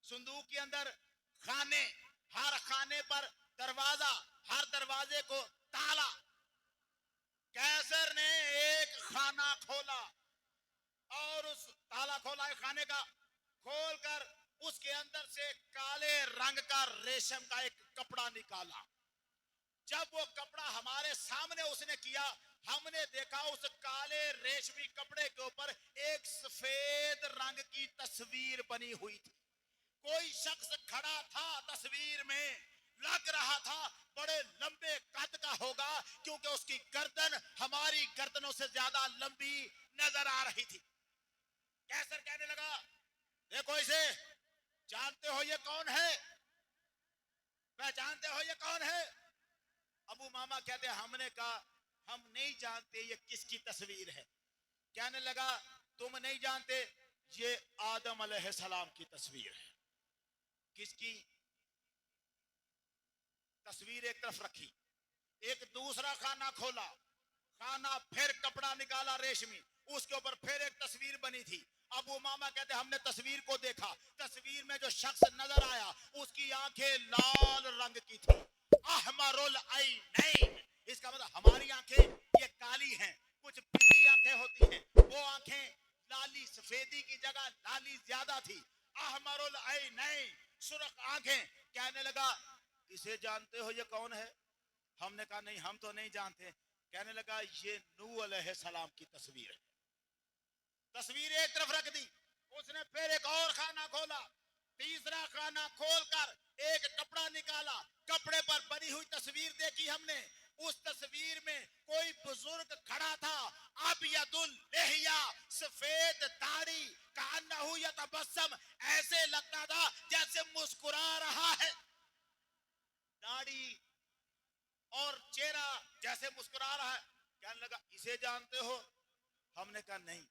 صندوق کے اندر خانے، ہر خانے پر دروازہ، ہر دروازے کو تالا. کیسر نے ایک خانہ کھولا اور اس تالا کھولا ایک خانے کا، کھول کر اس کے اندر سے کالے رنگ کا ریشم کا ایک کپڑا نکالا. جب وہ کپڑا ہمارے سامنے اس نے کیا، ہم نے دیکھا اس کالے ریشمی کپڑے کے اوپر ایک سفید رنگ کی تصویر بنی ہوئی تھی. کوئی شخص کھڑا تھا تصویر میں، لگ رہا تھا بڑے لمبے قد کا ہوگا، کیونکہ اس کی گردن ہماری گردنوں سے زیادہ لمبی نظر آ رہی تھی. کیسر کہنے لگا دیکھو اسے، جانتے ہو یہ کون ہے؟ پہچانتے ہو یہ کون ہے؟ ابو ماما کہتے ہیں ہم نے کہا ہم نہیں جانتے یہ کس کی تصویر ہے. کہنے لگا تم نہیں جانتے، یہ آدم علیہ السلام کی تصویر ہے. کس کی تصویر ایک طرف رکھی، ایک دوسرا خانہ کھولا، خانہ پھر کپڑا نکالا ریشمی، اس کے اوپر پھر ایک تصویر بنی تھی. ابو ماما کہتے ہم نے تصویر کو دیکھا، تصویر میں جو شخص نظر آیا اس کی آنکھیں لال رنگ کی تھی، احمر العینین. اس کا مطلب ہماری آنکھیں یہ کالی ہیں، کچھ پیلی آنکھیں ہوتی ہیں، وہ آنکھیں لالی، سفیدی کی جگہ لالی زیادہ تھی. احمر العینین، سرخ آنکھیں. کہنے لگا اسے جانتے ہو یہ کون ہے؟ ہم نے کہا نہیں ہم تو نہیں جانتے. کہنے لگا یہ نوح علیہ السلام کی تصویر ہے. تصویر ایک طرف رکھ دی. اس نے پھر ایک اور خانہ کھولا، تیسرا خانہ کھول کر ایک کپڑا نکالا، کپڑے پر بنی ہوئی تصویر دیکھی ہم نے. اس تصویر میں کوئی بزرگ کھڑا تھا، ابیض اللحیہ، سفید داڑھی، کانہ یتبسم، ایسے لگتا تھا جیسے مسکرا رہا ہے. داڑھی اور چہرہ جیسے مسکرا رہا ہے. کہنے لگا اسے جانتے ہو؟ ہم نے کہا نہیں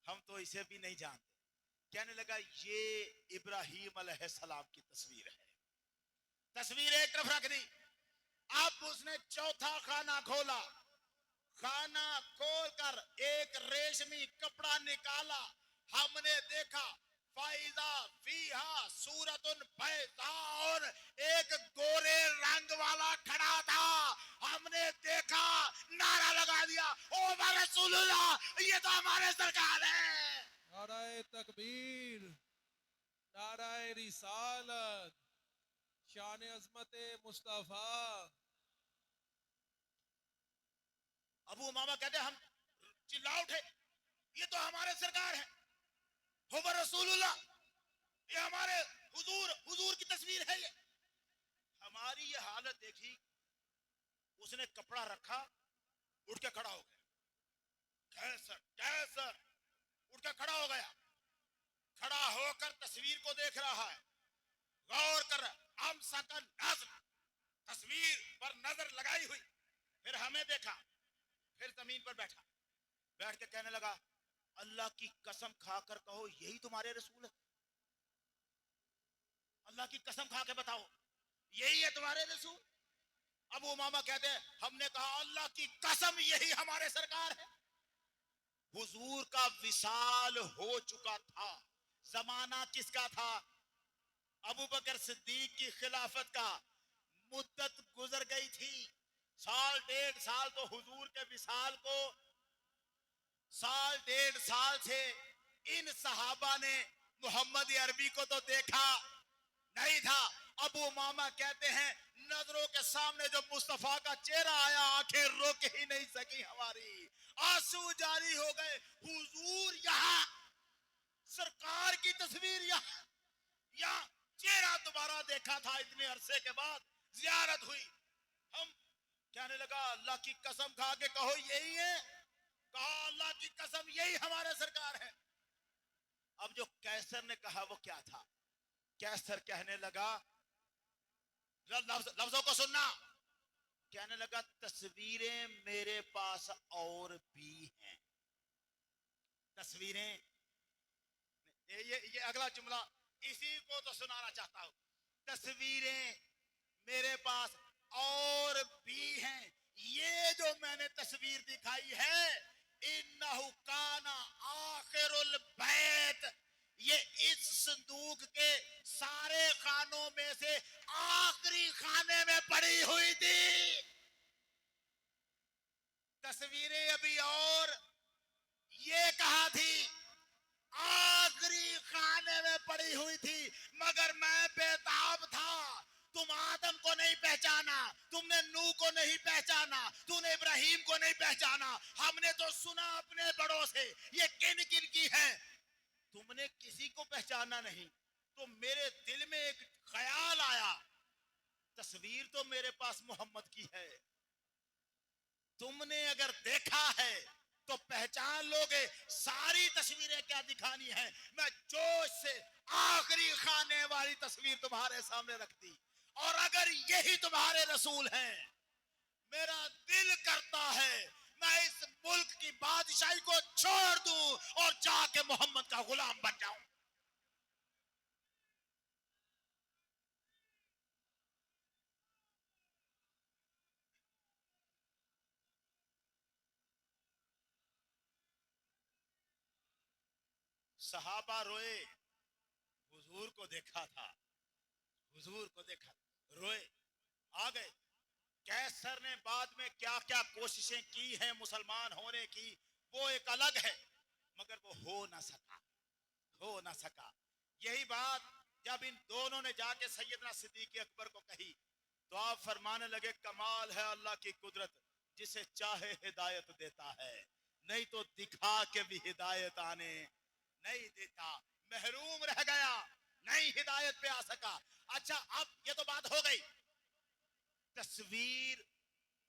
ہم تو اسے بھی نہیں جانتے. کہنے لگا یہ ابراہیم علیہ السلام کی تصویر ہے. تصویر ایک طرف رکھ دی. اب اس نے چوتھا خانہ کھولا، خانہ کھول کر ایک ریشمی کپڑا نکالا. ہم نے دیکھا فائزہ فیہا سورۃ بیضاء، ایک گورے رنگ والا کھڑا تھا. ہم نے دیکھا، نعرہ لگا دیا او رسول اللہ، یہ تو ہمارے سرکار ہے. نعرہ تکبیر، نعرہ رسالت، شان عظمت مصطفیٰ. ابو ماما کہتے ہم چلا اٹھے یہ تو ہمارے سرکار ہے، ہو رسول اللہ، یہ ہمارے حضور کی تصویر ہے. یہ ہماری یہ حالت دیکھی، اس نے کپڑا رکھا، اٹھ کے کھڑا ہو گیا. کیسر کیسر اٹھ کے کھڑا ہو گیا. کھڑا ہو کر تصویر کو دیکھ رہا ہے، غور کر رہا. ہم سکن نظر، تصویر پر نظر لگائی ہوئی. پھر ہمیں دیکھا، پھر زمین پر بیٹھا. بیٹھ کے کہنے لگا اللہ کی قسم کھا کر کہو یہی تمہارے رسول ہے؟ اللہ کی قسم کھا کے بتاؤ یہی ہے تمہارے رسول؟ ابو ماما کہتے ہیں ہم نے کہا اللہ کی قسم یہی ہمارے سرکار ہے. حضور کا وصال ہو چکا تھا. زمانہ کس کا تھا؟ ابو بکر صدیق کی خلافت کا. مدت گزر گئی تھی، سال ڈیڑھ سال تو حضور کے وصال کو، سال ڈیڑھ سال سے ان صحابہ نے محمد عربی کو تو دیکھا نہیں تھا. ابو ماما کہتے ہیں نظروں کے سامنے جو مصطفیٰ کا چہرہ آیا آنکھیں روک ہی نہیں سکی ہماری، آنسو جاری ہو گئے. حضور یہاں، سرکار کی تصویر یہاں چہرہ دوبارہ دیکھا تھا اتنے عرصے کے بعد، زیارت ہوئی. ہم کہنے لگا اللہ کی قسم کھا کے کہو یہی ہے؟ کہا اللہ کی قسم یہی ہمارے سرکار ہے. اب جو کیسر نے کہا وہ کیا تھا؟ کیسر کہنے لگا، لفظوں کو سننا، کہنے لگا تصویریں میرے پاس اور بھی ہیں. تصویریں، یہ اگلا جملہ اسی کو تو سنانا چاہتا ہوں. تصویریں میرے پاس اور بھی ہیں. یہ جو میں نے تصویر دکھائی ہے انہو کانا آخر البیت، یہ اس صندوق کے سارے خانوں میں سے آخری خانے میں پڑی ہوئی تھی. تصویریں ابھی اور یہ کہا تھی آخری خانے میں پڑی ہوئی تھی، مگر میں بےتاب تھا. تم آدم کو نہیں پہچانا، تم نے نوح کو نہیں پہچانا، تو نے ابراہیم کو نہیں پہچانا. ہم نے تو سنا اپنے بڑوں سے یہ کن کن کی ہے، تم نے کسی کو پہچانا نہیں. تو میرے دل میں ایک خیال آیا، تصویر تو میرے پاس محمد کی ہے، تم نے اگر دیکھا ہے تو پہچان لوگے. ساری تصویریں کیا دکھانی ہیں، میں جوش سے آخری خانے والی تصویر تمہارے سامنے رکھ دی. اور اگر یہی تمہارے رسول ہیں، میرا دل کرتا ہے میں اس ملک کی بادشاہی کو چھوڑ دوں اور جا کے محمد کا غلام بن جاؤں. صحابہ روئے، حضور کو دیکھا تھا، حضور کو دیکھا، روئے، آ گئے. کیسر نے بعد میں کیا کیا کوششیں کی ہیں مسلمان ہونے کی وہ ایک الگ ہے، مگر وہ ہو نہ سکا، ہو نہ سکا. یہی بات جب ان دونوں نے جا کے سیدنا صدیق اکبر کو کہی تو آپ فرمانے لگے کمال ہے اللہ کی قدرت، جسے چاہے ہدایت دیتا ہے، نہیں تو دکھا کے بھی ہدایت آنے نہیں دیتا. محروم رہ گیا، نہیں ہدایت پہ آ سکا. اچھا اب یہ تو بات ہو گئی، تصویر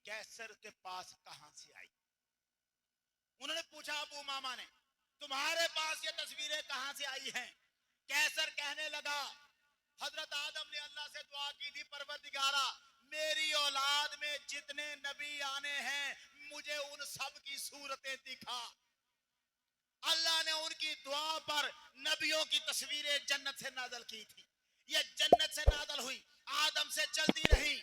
کیسر کے پاس کہاں سے آئی؟ انہوں نے پوچھا ابو امامہ نے تمہارے پاس یہ تصویریں کہاں سے آئی ہیں؟ کیسر کہنے لگا حضرت آدم نے اللہ سے دعا کی تھی پروردگارا میری اولاد میں جتنے نبی آنے ہیں مجھے ان سب کی صورتیں دکھا. اللہ نے ان کی دعا پر نبیوں کی تصویریں جنت سے نازل کی تھی. یہ جنت سے نازل ہوئی، آدم سے چلتی رہی،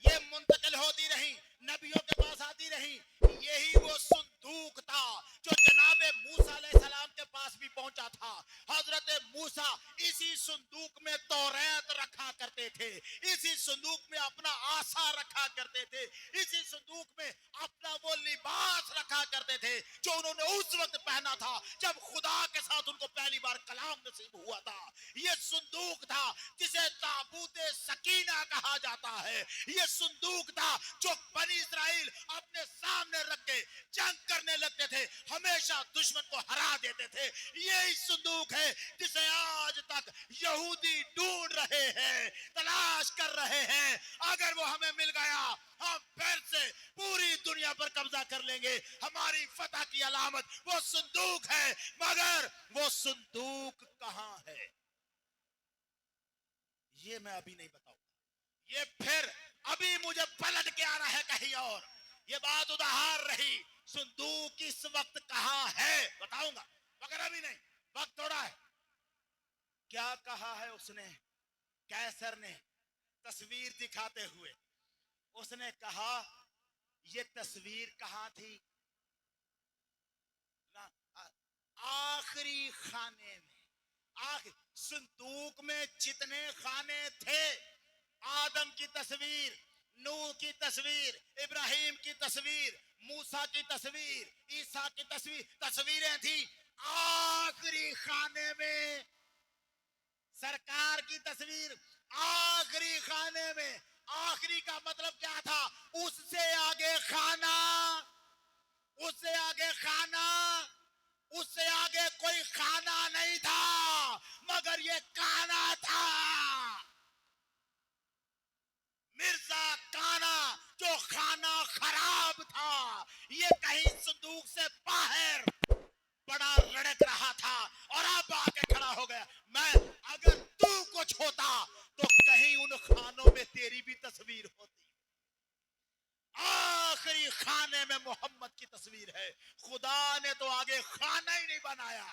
یہ منتقل ہوتی رہی، نبیوں کے پاس آتی رہی. یہی وہ صندوق تھا جو جناب موسیٰ علیہ السلام کے پاس بھی پہنچا تھا. حضرت موسیٰ اسی صندوق میں توریت رکھا کرتے تھے، اسی صندوق میں اپنا عصا رکھا کرتے تھے، اسی صندوق میں اپنا وہ لباس رکھا کرتے تھے جو انہوں نے اس وقت پہنا تھا جب خدا کے ساتھ ان کو پہلی بار کلام نصیب ہوا تھا. یہ صندوق تھا جسے تابوت سکینہ کہا جاتا ہے. یہ صندوق تھا جو بنی اسرائیل اپنے سامنے رکھ کے جنگ کرنے لگتے تھے، ہمیشہ دشمن کو ہرا دیتے تھے. یہی صندوق ہے جسے آج تک یہودی ڈھونڈ رہے ہیں، تلاش کر رہے ہیں. اگر وہ ہمیں مل گیا ہم پھر سے پوری دنیا پر قبضہ کر لیں گے. ہماری فتح کی علامت وہ صندوق ہے، مگر وہ صندوق کہاں ہے یہ میں ابھی نہیں بتاؤں. یہ پھر ابھی مجھے پلٹ کے آنا ہے کہیں اور. یہ بات ادھار رہی صندوق اس وقت کہاں ہے بتاؤں گا، مگر ابھی نہیں، وقت تھوڑا ہے. کیا کہا ہے اس نے کیسر نے تصویر دکھاتے ہوئے؟ اس نے کہا یہ تصویر کہاں تھی؟ آخری خانے میں. صندوق میں جتنے خانے تھے آدم کی تصویر، نوح کی تصویر، ابراہیم کی تصویر، موسیٰ کی تصویر، عیسیٰ کی تصویر، تصویریں تھی. آخری خانے میں سرکار کی تصویر، آخری خانے میں. آخری کا مطلب کیا تھا؟ اس سے آگے خانہ، اس سے آگے خانہ، اس سے آگے کوئی خانہ نہیں تھا، مگر یہ کانا تھا. مرزا کانا جو خانہ خراب تھا، یہ کہیں صندوق سے باہر بڑا لڑک رہا تھا اور اب آ کے کھڑا ہو گیا. میں اگر تو کچھ ہوتا تو کہیں ان خانوں میں تیری بھی تصویر ہوتی. آخری خانے میں محمد کی تصویر ہے. خدا نے تو آگے خانہ ہی نہیں بنایا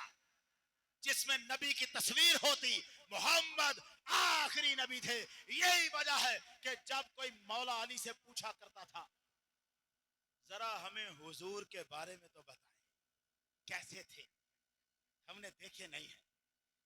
جس میں نبی کی تصویر ہوتی. محمد آخری نبی تھے. یہی وجہ ہے کہ جب کوئی مولا علی سے پوچھا کرتا تھا ذرا ہمیں حضور کے بارے میں تو بتائیں کیسے تھے، ہم نے دیکھے نہیں ہیں.